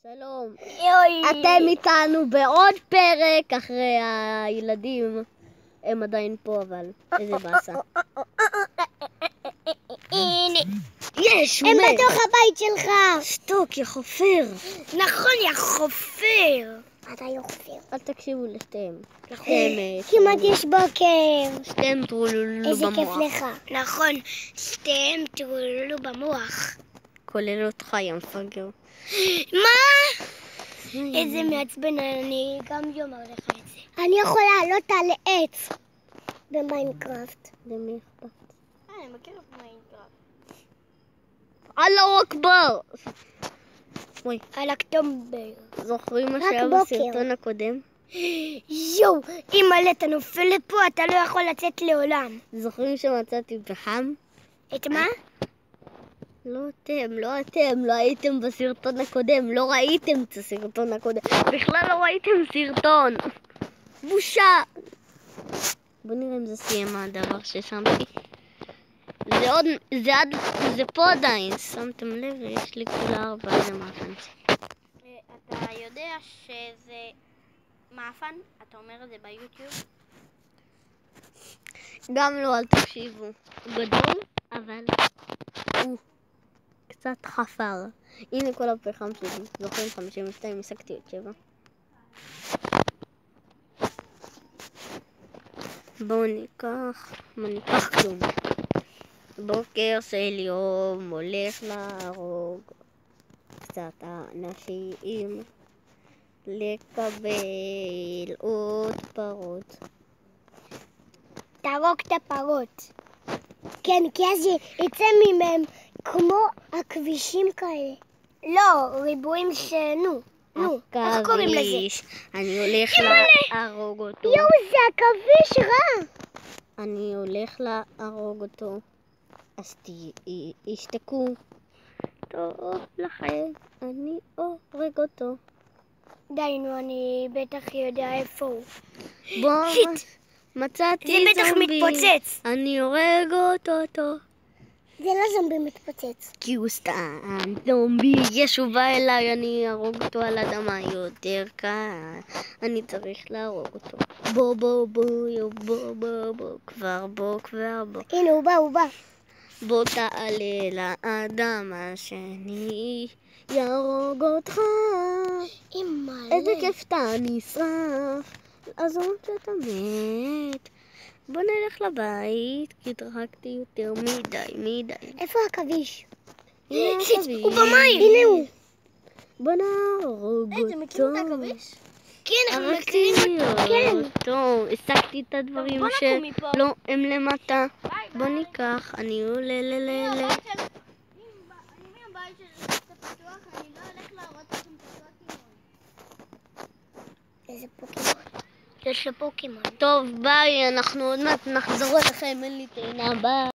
שלום, אתם איתנו בעוד פרק אחרי הילדים, הם עדיין פה אבל איזה באסה. הנה, יש, הם בתוך הבית שלך. שתוק, יא חופר. נכון, יא חופר. אתה יא חופר. אל תקשיבו לשתיהם. כמעט יש בוקר. שתיהם טרוללו איזה כיף במוח. לך. נכון, שתיהם טרוללו במוח. כולל אותך, יא מפגר. מה? איזה מעצבן, אני גם יאמר לך את זה. אני יכולה לעלות על עץ במיינקראפט. למי אכפת? אני מכיר את מיינקראפט. אללהו אכבר! וואי, על אוקטובר. זוכרים מה רק שהיה בוקר. בסרטון הקודם? יואו, אם אתה נופל לפה אתה לא יכול לצאת לעולם. זוכרים שמצאתי פחם? את מה? לא אתם, לא הייתם בסרטון הקודם, לא ראיתם את הסרטון הקודם, בכלל לא ראיתם סרטון. בושה. בוא נראה אם זה סיים הדבר ששמתי. זה פה עדיין, שמתם לב, יש לי כולה 4 מאפן. אתה יודע שזה מאפן? אתה אומר את זה ביוטיוב? גם לא, אל תקשיבו. הוא גדול, אבל הוא קצת חפר. הנה כל הפחם שלי. זוכרים 52, השגתי עוד 7. בואו ניקח כלום. בוקר של יום הולך להרוג קצת אנשים, לקבל עוד פרות. תהרוג את הפרות. כן, כי אז יצא ממהם כמו הכבישים כאלה. לא, ריבועים שנו. נו, איך קוראים לזה? אני הולך להרוג אותו. יואו, זה הכביש רע. אני הולך להרוג אותו. אז תשתקו. טוב לכם, אני הורג אותו. די, נו, אני בטח יודע איפה הוא. בוא, שיט. מצאתי זה בטח זומבי. מתפוצץ. אני הורג אותו. זה לא זומבי מתפוצץ. כי הוא סתם זומבי. ישו בא אליי, אני ארוג אותו על אדמה יותר קל. אני צריך להרוג אותו. בוא, כבר בוא. הנה, הוא בא. בוא תעלה לאדמה שאני ירוג אותך. אימא'לה. איזה כיף אתה נשרף. עזוב שאתה מת. בוא נלך לבית, כי התרחקתי יותר מדי. איפה הכביש? הנה שיט, הכביש. הוא במים. הנה הוא. בוא נהרוג אותו. אתם מכירים את הכביש? כן, אנחנו הרגתי מכירים אותו. כן. אותו. השגתי את הדברים בוא נקום מפה. שלא, הם למטה. ביי. בוא ניקח, אני עולה אם הבית של פתוח, אני לא הולך להראות לכם פתוח קימון. איזה פוקימון? יש לו פוקימון. טוב, ביי, אנחנו עוד מעט נחזור אליכם, אין לי טעינה, ביי.